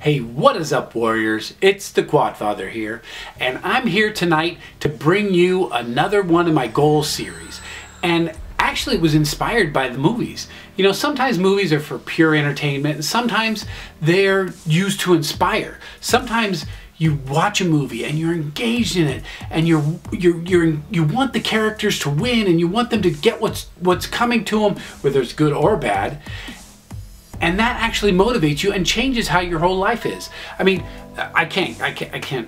Hey, what is up, warriors? It's the Quadfather here, and I'm here tonight to bring you another one of my goal series. And actually it was inspired by the movies. You know, sometimes movies are for pure entertainment, and sometimes they're used to inspire. Sometimes you watch a movie and you're engaged in it, and you want the characters to win, and you want them to get what's coming to them, whether it's good or bad. And that actually motivates you and changes how your whole life is. I mean, I can't.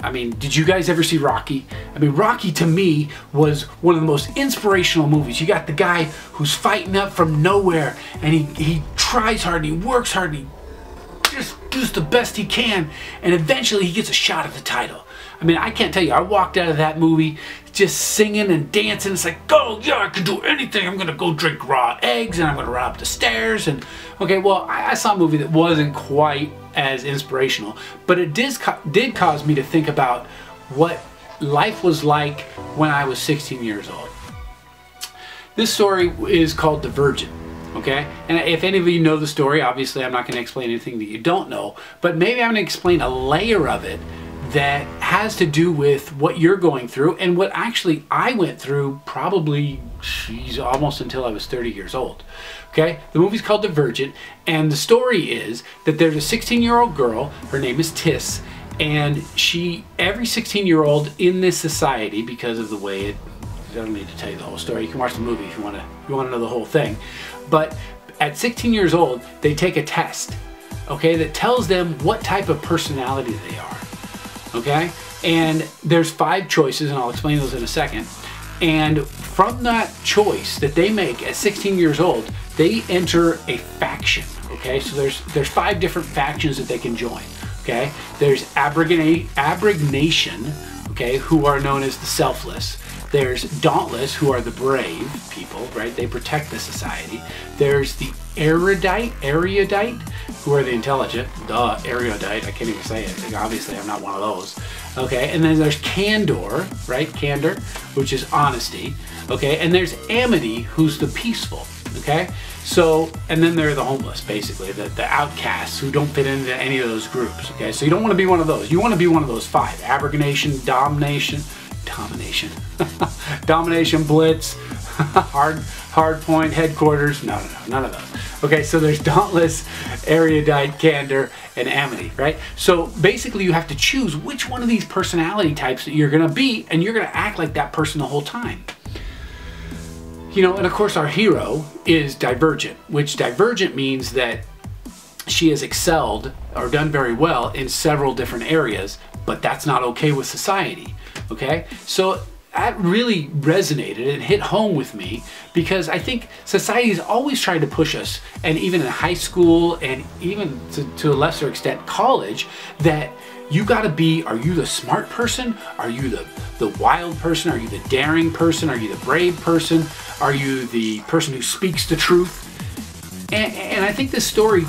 I mean, did you guys ever see Rocky? I mean, Rocky to me was one of the most inspirational movies. You got the guy who's fighting up from nowhere, and he tries hard, and he works hard, and he just does the best he can, and eventually he gets a shot at the title. I mean, I can't tell you, I walked out of that movie just singing and dancing. It's like, oh yeah, I can do anything. I'm gonna go drink raw eggs, and I'm gonna run up the stairs. And okay, well, I saw a movie that wasn't quite as inspirational, but it did cause me to think about what life was like when I was 16 years old. This story is called Divergent. Okay, and if any of you know the story, obviously I'm not going to explain anything that you don't know, but maybe I'm going to explain a layer of it that has to do with what you're going through and what actually I went through probably, almost until I was 30 years old. Okay, the movie's called Divergent, and the story is that there's a 16-year-old girl, her name is Tiss, and every 16-year-old in this society, because of the way it, I don't need to tell you the whole story, you can watch the movie if you want to know the whole thing, but at 16 years old, they take a test, okay, that tells them what type of personality they are. Okay, and there's 5 choices, and I'll explain those in a second. And from that choice that they make at 16 years old, they enter a faction. Okay, so there's 5 different factions that they can join. Okay, there's Abnegation, okay, who are known as the selfless. There's Dauntless, who are the brave people, right? They protect the society. There's the Erudite, who are the intelligent. Duh, erudite, I can't even say it. Obviously, I'm not one of those. Okay, and then there's Candor, right? Candor, which is honesty. Okay, and there's Amity, who's the peaceful. Okay, so, and then there are the homeless, basically, the outcasts who don't fit into any of those groups. Okay, so you don't want to be one of those. You want to be one of those 5. Abnegation, Domination, Blitz, hard point, headquarters. No, none of those. Okay, so there's Dauntless, Erudite, Candor, and Amity, right? So basically you have to choose which one of these personality types that you're gonna be, and you're gonna act like that person the whole time. You know, and of course our hero is Divergent, which Divergent means that she has excelled or done very well in several different areas, but that's not okay with society. Okay, so that really resonated and hit home with me, because I think society is always trying to push us, and even in high school and even to a lesser extent college, that you gotta be, are you the smart person? Are you the wild person? Are you the daring person? Are you the brave person? Are you the person who speaks the truth? And I think this story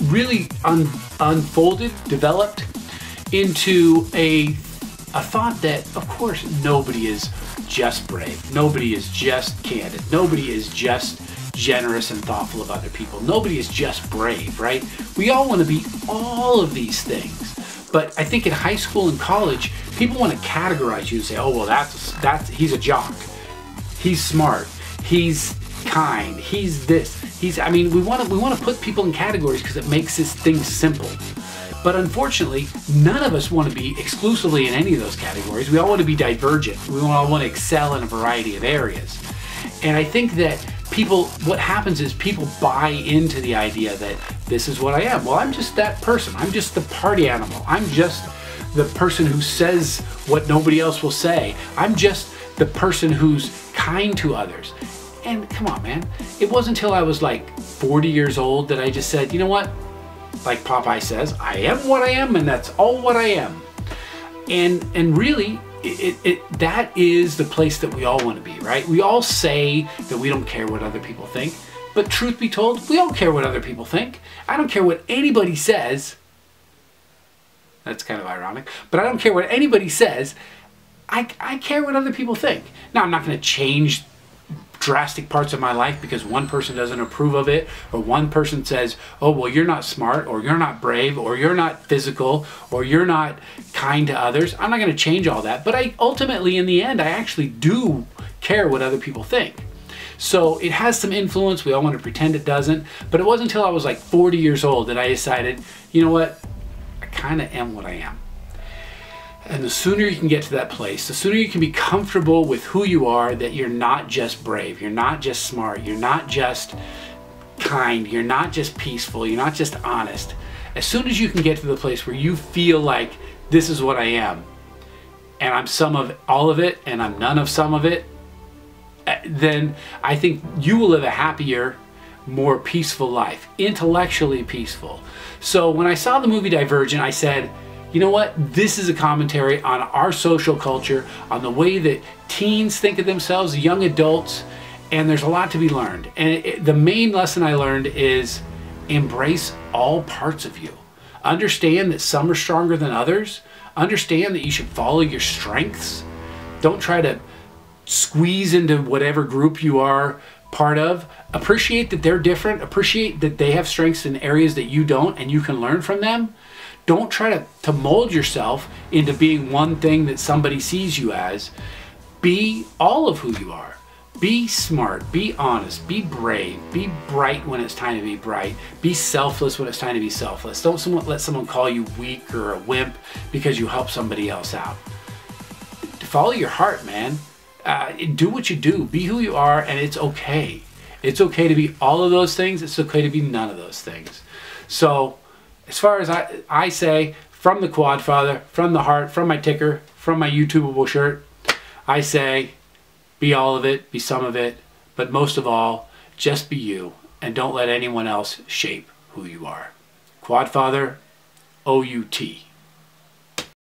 really unfolded, developed into a thought that, of course, nobody is just brave. Nobody is just candid. Nobody is just generous and thoughtful of other people. Nobody is just brave, right? We all want to be all of these things. But I think in high school and college, people want to categorize you and say, oh, well, he's a jock. He's smart. He's kind. He's this. I mean, we want to put people in categories because it makes this thing simple. But unfortunately, none of us want to be exclusively in any of those categories. We all want to be divergent. We all want to excel in a variety of areas. And I think that what happens is people buy into the idea that this is what I am. Well, I'm just that person. I'm just the party animal. I'm just the person who says what nobody else will say. I'm just the person who's kind to others. And come on, man. It wasn't until I was like 40 years old that I just said, you know what? Like Popeye says, I am what I am, and that's all what I am. And really, that is the place that we all want to be, right? We all say that we don't care what other people think, but truth be told, we all care what other people think. I don't care what anybody says. That's kind of ironic, but I don't care what anybody says. I care what other people think. Now, I'm not going to change drastic parts of my life because one person doesn't approve of it, or one person says, oh, well, you're not smart, or you're not brave, or you're not physical, or you're not kind to others. I'm not going to change all that. But I ultimately, in the end, I actually do care what other people think. So it has some influence. We all want to pretend it doesn't. But it wasn't until I was like 40 years old that I decided, you know what? I kind of am what I am. And the sooner you can get to that place, the sooner you can be comfortable with who you are, that you're not just brave, you're not just smart, you're not just kind, you're not just peaceful, you're not just honest. As soon as you can get to the place where you feel like this is what I am, and I'm some of all of it, and I'm none of some of it, then I think you will live a happier, more peaceful life, intellectually peaceful. So when I saw the movie Divergent, I said, you know what? This is a commentary on our social culture, on the way that teens think of themselves, young adults, and there's a lot to be learned. And the main lesson I learned is embrace all parts of you. Understand that some are stronger than others. Understand that you should follow your strengths. Don't try to squeeze into whatever group you are part of. Appreciate that they're different. Appreciate that they have strengths in areas that you don't, and you can learn from them. Don't try to mold yourself into being one thing that somebody sees you as. Be all of who you are. Be smart, be honest, be brave, be bright when it's time to be bright, be selfless when it's time to be selfless. Don't let someone call you weak or a wimp because you help somebody else out. Follow your heart, man. Do what you do, be who you are, and it's okay. It's okay to be all of those things. It's okay to be none of those things. So, as far as I say, from the Quad Father, from the heart, from my ticker, from my YouTubeable shirt, I say, be all of it, be some of it, but most of all, just be you, and don't let anyone else shape who you are. Quad Father, OUT.